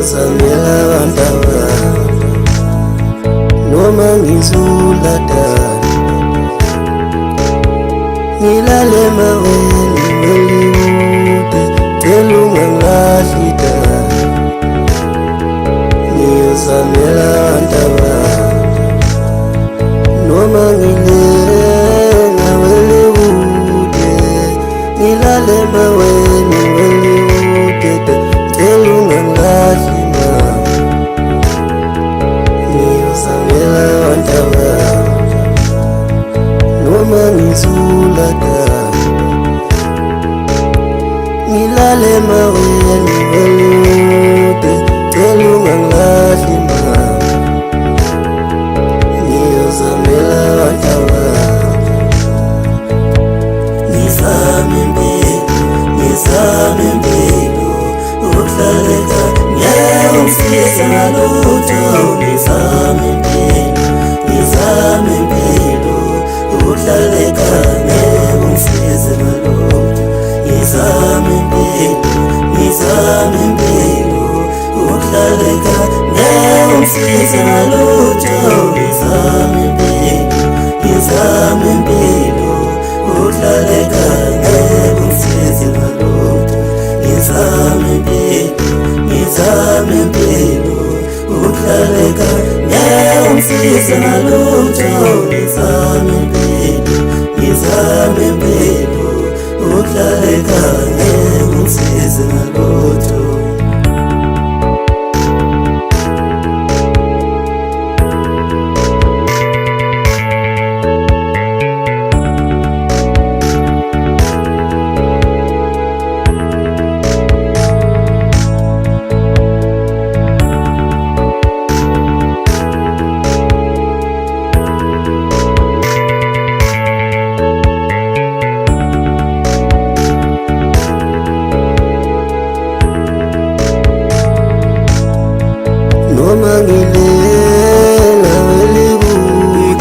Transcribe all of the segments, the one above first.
ngiyozamela abantaba noma ngizulada ngilale maweni Hollywood cela ungangilahlida ngiyozamela abantaba noma ngilenga Hollywood ngilale maweni Hollywood cela ungangilahlida ngiyozamela abantaba noma ngizulada ngilale maweni Hollywood cela ungangilahlida ngiyozamela abantaba ngizame impilo ukuhlaleka ngiyangisiza ngalutho ngizame impilo ukuhlaleka ngiyangisiza ngalutho ngizame impilo ukuhlaleka ngiyangisiza ngalutho ngizame impilo ukuhlaleka ngiyangisiza ngalutho ngizame impilo ukuhlaleka ngiyangisiza ngalutho ngizame impilo ukuhlaleka ngiyangisiza ngalutho noma ngilenga Hollywood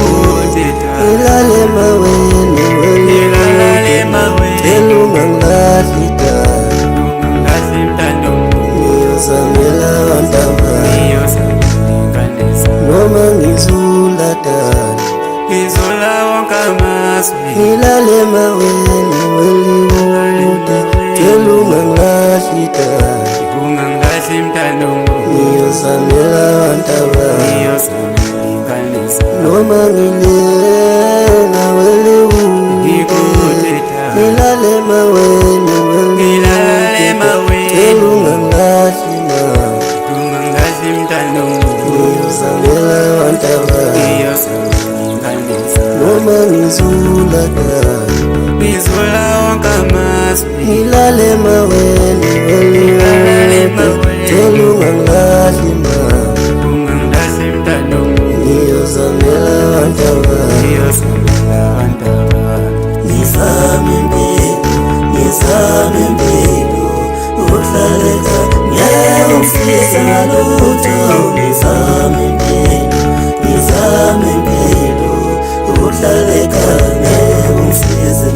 ngilale maweni Hollywood cela ungangilahlida ngiyozamela abantaba noma ngizulada ngilale maweni Hollywood cela ungangilahlida ngiyozamela abantaba noma ngilenga Hollywood ngilale maweni cela ungangilahlida ngiyozamela abantaba noma ngizulada ngilale maweni Hollywood cela ungangilahlida ngiyozamela abantaba ngizame impilo ukuhlaleka ngiyangisiza ngalutho ngizame impilo ukuhlaleka ngiyangisiza